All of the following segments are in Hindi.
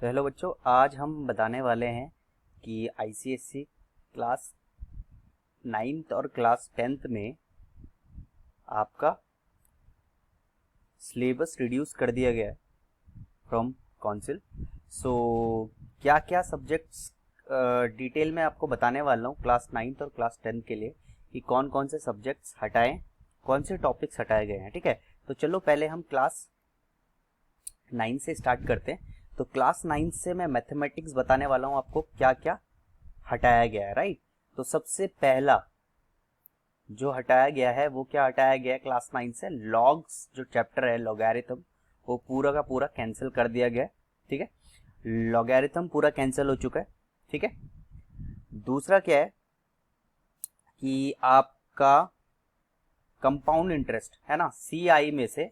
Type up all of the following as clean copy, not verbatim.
तो हेलो बच्चों, आज हम बताने वाले हैं कि आईसीएससी क्लास 9th और क्लास 10th में आपका सिलेबस रिड्यूस कर दिया गया है फ्रॉम काउंसिल। सो क्या क्या सब्जेक्ट्स डिटेल में आपको बताने वाला हूँ क्लास 9th और क्लास 10th के लिए कि कौन कौन से सब्जेक्ट्स हटाएं, कौन से टॉपिक्स हटाए गए हैं। ठीक है, तो चलो पहले हम क्लास 9 से स्टार्ट करते हैं। तो क्लास 9 से मैं मैथमेटिक्स बताने वाला हूँ आपको क्या क्या हटाया गया है। राइट, तो सबसे पहला जो हटाया गया है वो क्या हटाया गया है क्लास 9 से, लॉग्स जो चैप्टर है लॉगरिथम, वो पूरा का पूरा कैंसिल कर दिया गया है। ठीक है, लॉगरिथम पूरा कैंसिल हो चुका है। ठीक है, दूसरा क्या है कि आपका कंपाउंड इंटरेस्ट है ना, सीआई में से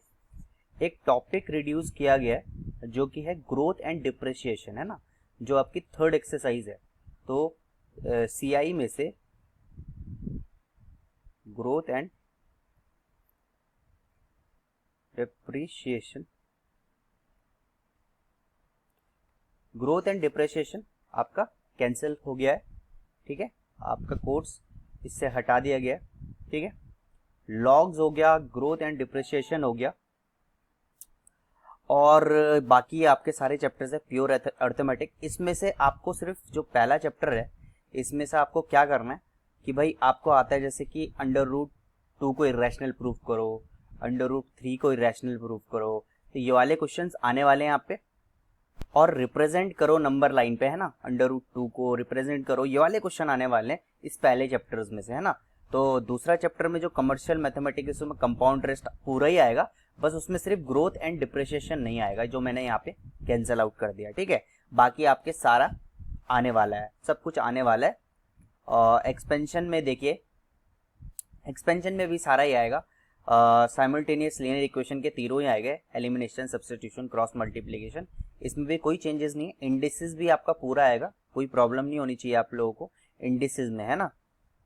एक टॉपिक रिड्यूस किया गया है जो कि है ग्रोथ एंड डिप्रिसिएशन, है ना, जो आपकी थर्ड एक्सरसाइज है। तो सीआई में से growth and depreciation, growth and depreciation आपका कैंसिल हो गया है। ठीक है, आपका कोर्स इससे हटा दिया गया है। ठीक है, लॉग्स हो गया, ग्रोथ एंड डिप्रिसिएशन हो गया, और बाकी आपके सारे चैप्टर्स है प्योर अर्थमेटिक। इसमें से आपको सिर्फ जो पहला चैप्टर है इसमें से आपको क्या करना है कि भाई आपको आता है जैसे कि अंडर रूट 2 को इरेशनल प्रूफ करो, अंडर रूट 3 को इरेशनल प्रूफ करो, तो ये वाले क्वेश्चंस आने वाले हैं यहाँ पे। और रिप्रेजेंट करो नंबर लाइन पे, है ना, अंडर रूट 2 को रिप्रेजेंट करो, ये वाले क्वेश्चन आने वाले हैं इस पहले चैप्टर्स में से, है ना। तो दूसरा चैप्टर में जो कमर्शियल मैथमेटिक्स में कंपाउंड इंटरेस्ट पूरा ही आएगा, बस उसमें सिर्फ ग्रोथ एंड डिप्रिसिएशन नहीं आएगा जो मैंने यहाँ पे कैंसिल आउट कर दिया। ठीक है, बाकी आपके सारा आने वाला है, सब कुछ आने वाला है। और एक्सपेंशन में देखिए, एक्सपेंशन में भी सारा ही आएगा। साइमल्टेनियस लीनियर इक्वेशन के तीनों ही आएंगे, एलिमिनेशन, सब्स्टिट्यूशन, क्रॉस मल्टीप्लिकेशन, इसमें भी कोई चेंजेस नहीं है। इंडिसेस भी आपका पूरा आएगा, कोई प्रॉब्लम नहीं होनी चाहिए आप लोगों को इंडिसेस में, है ना।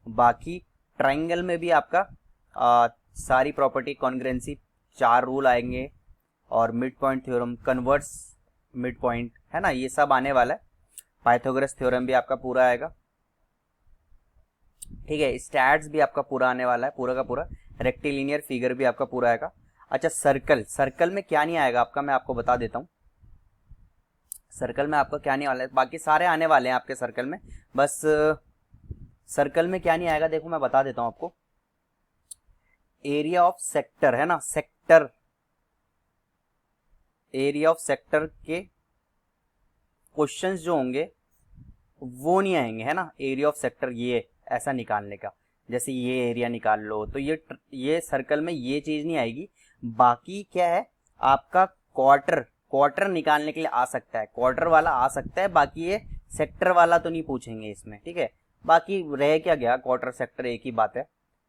बाकी ट्राइंगल में भी आपका सारी प्रॉपर्टी, कॉन्ग्रुएंसी, 4 रूल आएंगे, और mid point theorem, converse mid point, है ना, ये सब आने वाला है। पाइथागोरस थ्योरम भी आपका पूरा आएगा। ठीक है, स्टैट्स भी आपका पूरा आने वाला है, पूरा का पूरा। रेक्टिलिनियर फिगर भी आपका पूरा आएगा। अच्छा, सर्कल, सर्कल में क्या नहीं आएगा आपका, मैं आपको बता देता हूँ। सर्कल में आपका क्या नहीं वाला है, बाकी सारे आने वाले हैं आपके सर्कल में। बस सर्कल में क्या नहीं आएगा देखो, मैं बता देता हूं आपको। एरिया ऑफ सेक्टर, है ना, सेक्टर, एरिया ऑफ सेक्टर के क्वेश्चंस जो होंगे वो नहीं आएंगे, है ना। एरिया ऑफ सेक्टर ये ऐसा निकालने का, जैसे ये एरिया निकाल लो, तो ये सर्कल में ये चीज नहीं आएगी। बाकी क्या है आपका, क्वार्टर, क्वार्टर निकालने के लिए आ सकता है, क्वार्टर वाला आ सकता है, बाकी ये सेक्टर वाला तो नहीं पूछेंगे इसमें। ठीक है, बाकी रह क्या गया, क्वार्टर सेक्टर एक ही बात है,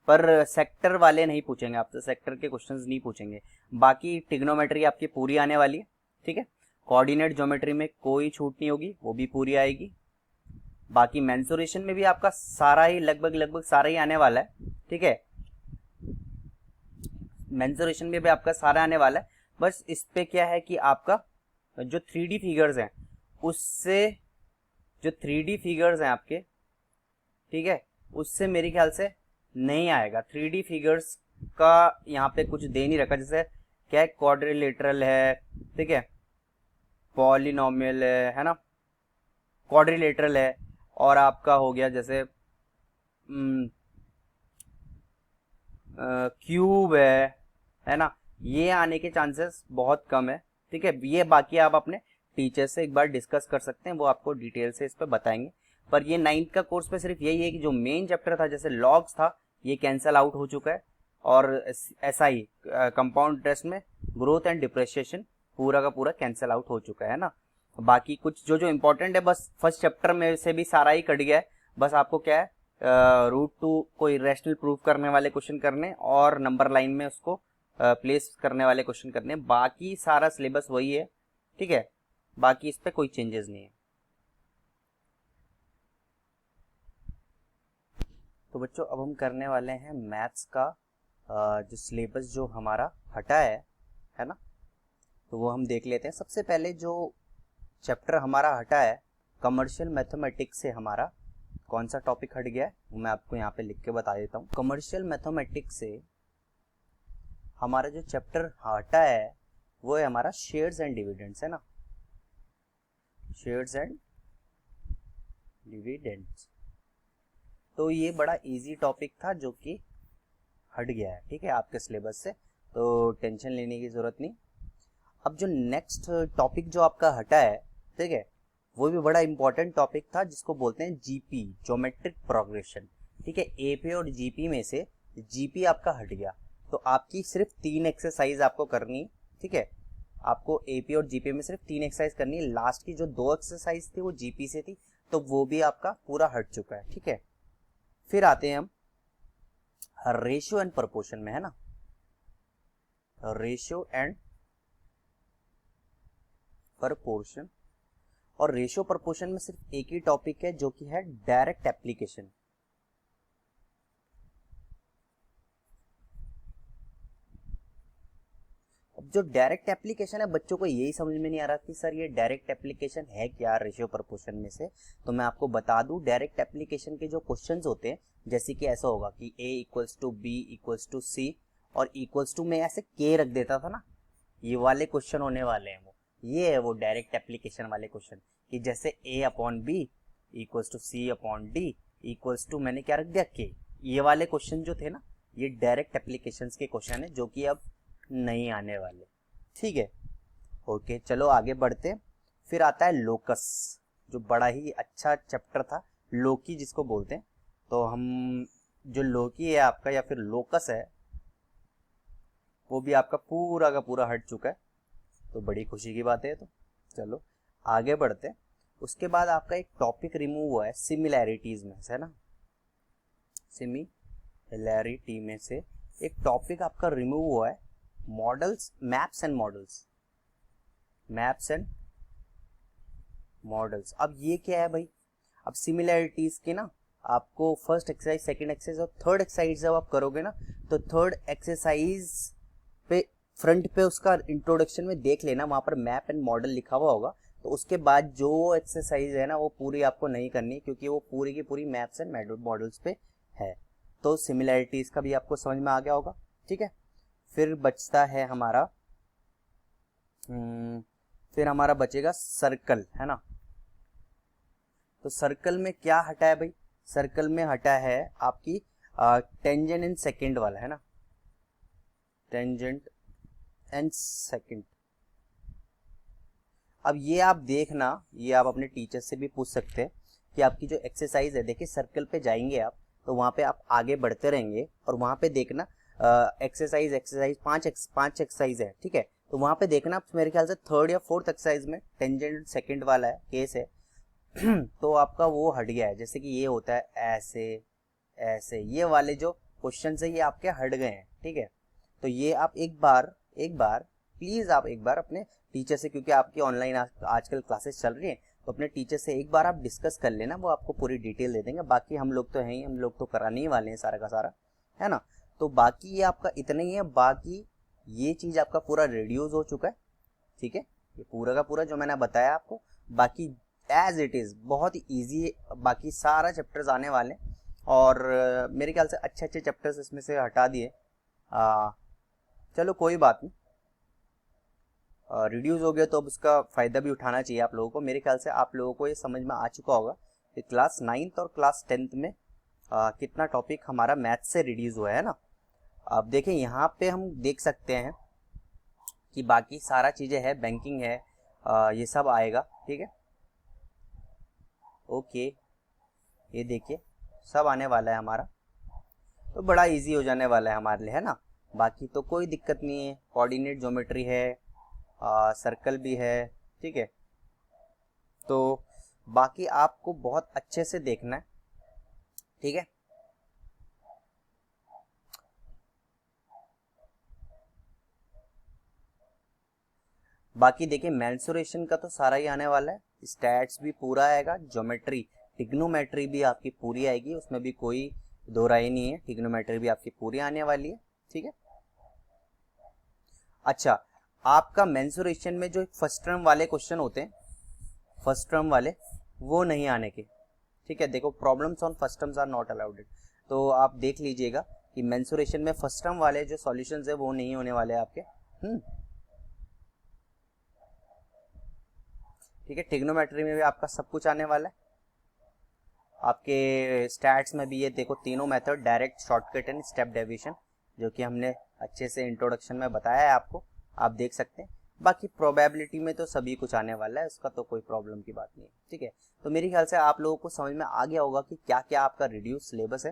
पर सेक्टर वाले नहीं पूछेंगे आपसे, सेक्टर के क्वेश्चंस नहीं पूछेंगे। बाकी ट्रिग्नोमेट्री आपकी पूरी आने वाली है। ठीक है, कोऑर्डिनेट ज्योमेट्री में कोई छूट नहीं होगी, वो भी पूरी आएगी। बाकी मेंसुरेशन में भी आपका सारा ही लगभग सारा ही आने वाला है। ठीक है, मेंसुरेशन में भी आपका सारा आने वाला है। बस इस पे क्या है कि आपका जो 3D फिगर्स हैं उससे, जो 3D फिगर्स हैं आपके, ठीक है, उससे मेरे ख्याल से नहीं आएगा। 3D फिगर्स का यहाँ पे कुछ दे नहीं रखा, जैसे क्या, क्वाड्रिलेटरल है, ठीक है, पॉलिनोमियल है ना, क्वाड्रिलेटरल है, और आपका हो गया जैसे क्यूब है ना, ये आने के चांसेस बहुत कम है। ठीक है, ये बाकी आप अपने टीचर से एक बार डिस्कस कर सकते हैं, वो आपको डिटेल से इस पर बताएंगे। पर ये 9th का कोर्स पे सिर्फ यही है कि जो मेन चैप्टर था जैसे लॉग्स था, ये कैंसल आउट हो चुका है, और ऐसा ही कंपाउंड इंटरेस्ट में ग्रोथ एंड डिप्रिसिएशन पूरा का पूरा कैंसल आउट हो चुका है ना। बाकी कुछ जो जो इम्पोर्टेंट है बस फर्स्ट चैप्टर में से भी सारा ही कट गया है। बस आपको क्या है, रूट 2 को इरेशनल प्रूफ करने वाले क्वेश्चन करने, और नंबर लाइन में उसको प्लेस करने वाले क्वेश्चन करने, बाकी सारा सिलेबस वही है। ठीक है, बाकी इस पे कोई चेंजेस नहीं है। तो बच्चों अब हम करने वाले हैं मैथ्स का जो सिलेबस जो हमारा हटा है ना, तो वो हम देख लेते हैं। सबसे पहले जो चैप्टर हमारा हटा है कमर्शियल मैथमेटिक्स से, हमारा कौन सा टॉपिक हट गया है वो मैं आपको यहाँ पे लिख के बता देता हूँ। कमर्शियल मैथमेटिक्स से हमारा जो चैप्टर हटा है वो है हमारा शेयर्स एंड डिविडेंड्स, है ना, शेयर्स एंड डिविडेंड्स। तो ये बड़ा इजी टॉपिक था जो कि हट गया है, ठीक है, आपके सिलेबस से, तो टेंशन लेने की जरूरत नहीं। अब जो नेक्स्ट टॉपिक जो आपका हटा है, ठीक है, वो भी बड़ा इंपॉर्टेंट टॉपिक था जिसको बोलते हैं जीपी, ज्योमेट्रिक प्रोग्रेशन, ठीक है। एपी और जीपी में से जीपी आपका हट गया, तो आपकी सिर्फ 3 एक्सरसाइज आपको करनी, ठीक है, आपको एपी और जीपी में सिर्फ 3 एक्सरसाइज करनी है। लास्ट की जो 2 एक्सरसाइज थी वो जीपी से थी, तो वो भी आपका पूरा हट चुका है, ठीक है। फिर आते हैं हम रेशियो एंड प्रपोर्शन में, है ना, रेशियो एंड प्रपोर्शन। और रेशियो प्रपोर्शन में सिर्फ एक ही टॉपिक है जो कि है डायरेक्ट एप्लीकेशन। अब जो डायरेक्ट एप्लीकेशन है बच्चों को यही समझ में नहीं आ रहा कि सर ये डायरेक्ट एप्लीकेशन है क्या रेशियो प्रपोर्शन में से। तो मैं आपको बता दूं, डायरेक्ट एप्लीकेशन के जो क्वेश्चंस होते हैं, जैसे कि ऐसा होगा कि a equals to B equals to C और इक्वल्स टू में ऐसे k रख देता था ना, ये वाले क्वेश्चन होने वाले हैं। वो ये है वो डायरेक्ट एप्लीकेशन वाले क्वेश्चन, कि जैसे a upon B equals to C upon D equals to मैंने क्या रख दिया k। ये वाले क्वेश्चन जो थे ना, ये डायरेक्ट एप्लीकेशन के क्वेश्चन है जो कि अब नहीं आने वाले, ठीक है। ओके, चलो आगे बढ़ते। फिर आता है लोकस, जो बड़ा ही अच्छा चैप्टर था, लोकी जिसको बोलते हैं। तो हम जो लोकी है आपका या फिर लोकस है, वो भी आपका पूरा का पूरा हट चुका है, तो बड़ी खुशी की बात है। तो चलो आगे बढ़ते। उसके बाद आपका एक टॉपिक रिमूव हुआ है सिमिलैरिटीज में से, है ना, सिमिलैरिटी में से एक टॉपिक आपका रिमूव हुआ है models, maps and models, maps and models. अब ये क्या है भाई, अब सिमिलैरिटीज के ना आपको फर्स्ट एक्सरसाइज, सेकंड एक्सरसाइज और थर्ड एक्सरसाइज जब आप करोगे ना, तो थर्ड एक्सरसाइज पे फ्रंट पे उसका इंट्रोडक्शन में देख लेना, वहां पर मैप एंड मॉडल लिखा हुआ होगा। तो उसके बाद जो एक्सरसाइज है ना वो पूरी आपको नहीं करनी, क्योंकि वो पूरी की पूरी मैप्स एंड मॉडल्स पे है। तो सिमिलैरिटीज का भी आपको समझ में आ गया होगा, ठीक है। फिर बचता है हमारा फिर हमारा बचेगा सर्कल, है ना। तो सर्कल में क्या हटा है भाई, सर्कल में हटा है आपकी टेंजेंट एंड सेकंड वाला, है ना, टेंजेंट एंड सेकंड। अब ये आप देखना, ये आप अपने टीचर से भी पूछ सकते हैं कि आपकी जो एक्सरसाइज है, देखिए सर्कल पे जाएंगे आप, तो वहां पे आप आगे बढ़ते रहेंगे और वहां पे देखना एक्सरसाइज 5 एक्सरसाइज है, ठीक है। तो वहां पे देखना मेरे ख्याल से थर्ड या फोर्थ एक्सरसाइज में टेंजेंट सेकंड वाला है, केस है तो आपका वो हट गया है। जैसे कि ये होता है ऐसे ऐसे, ये वाले जो क्वेश्चन है ये आपके हट गए हैं, ठीक है। तो ये आप एक बार प्लीज आप एक बार अपने टीचर से, क्योंकि आपकी ऑनलाइन आजकल क्लासेस चल रही हैं, तो अपने टीचर से एक बार आप डिस्कस कर लेना, वो आपको पूरी डिटेल दे देंगे। बाकी हम लोग तो हैं ही, हम लोग तो कराने ही वाले हैं सारा का सारा, है ना। तो बाकी ये आपका इतना ही है, बाकी ये चीज आपका पूरा रिड्यूस हो चुका है, ठीक है। ये पूरा का पूरा जो मैंने बताया आपको, बाकी एज इट इज बहुत ही ईजी, बाकी सारा चैप्टर्स आने वाले हैं। और मेरे ख्याल से अच्छे अच्छे चैप्टर्स इसमें से हटा दिए। चलो कोई बात नहीं, रिड्यूस हो गया तो अब उसका फायदा भी उठाना चाहिए आप लोगों को। मेरे ख्याल से आप लोगों को ये समझ में आ चुका होगा कि क्लास 9th और क्लास 10th में कितना टॉपिक हमारा मैथ से रिड्यूस हुआ है ना। अब देखें यहाँ पे हम देख सकते हैं कि बाकी सारा चीजें है, बैंकिंग है, ये सब आएगा, ठीक है। ओके, ये देखिए सब आने वाला है हमारा, तो बड़ा इजी हो जाने वाला है हमारे लिए, है ना। बाकी तो कोई दिक्कत नहीं है, कोऑर्डिनेट ज्योमेट्री है, सर्कल भी है, ठीक है। तो बाकी आपको बहुत अच्छे से देखना है, ठीक है। बाकी देखिए मेंसुरेशन का तो सारा ही आने वाला है, स्टैट्स भी पूरा आएगा, ज्योमेट्री ट्रिग्नोमेट्री भी आपकी पूरी आएगी, उसमें भी कोई दो राय नहीं है, ट्रिग्नोमेट्री भी आपकी पूरी आने वाली है, ठीक है। अच्छा, आपका मेंसुरेशन में जो फर्स्ट टर्म वाले क्वेश्चन होते हैं, फर्स्ट टर्म वाले वो नहीं आने के, ठीक है। देखो problems on first terms are not allowed, तो आप देख लीजिएगा कि मेंसुरेशन में फर्स्ट टर्म वाले जो सॉल्यूशंस है वो नहीं होने वाले आपके। ठीक है। ट्रिग्नोमेट्री में भी आपका सब कुछ आने वाला है। आपके स्टैट्स में भी ये देखो तीनों method, direct, shortcut and step deviation, जो कि हमने अच्छे से इंट्रोडक्शन में बताया है आपको, आप देख सकते हैं। बाकी प्रोबेबिलिटी में तो सभी कुछ आने वाला है, उसका तो कोई प्रॉब्लम की बात नहीं है, ठीक है। तो मेरे ख्याल से आप लोगों को समझ में आ गया होगा कि क्या क्या आपका रिड्यूस सिलेबस है,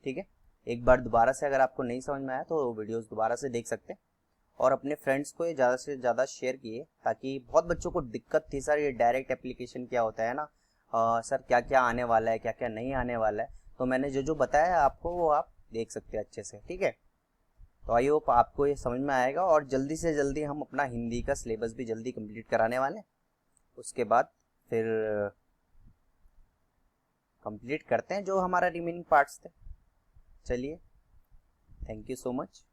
ठीक है। एक बार दोबारा से अगर आपको नहीं समझ में आया तो वीडियोस दोबारा से देख सकते हैं, और अपने फ्रेंड्स को ये ज़्यादा से ज़्यादा शेयर किए, ताकि बहुत बच्चों को दिक्कत थी सर ये डायरेक्ट एप्लीकेशन क्या होता है ना, सर क्या क्या आने वाला है, क्या क्या नहीं आने वाला है। तो मैंने जो जो बताया आपको वो आप देख सकते हैं अच्छे से, ठीक है। तो आई होप आपको ये समझ में आएगा, और जल्दी से जल्दी हम अपना हिंदी का सिलेबस भी जल्दी कंप्लीट कराने वाले हैं। उसके बाद फिर कंप्लीट करते हैं जो हमारा रिमेनिंग पार्ट्स थे। चलिए, थैंक यू सो मच।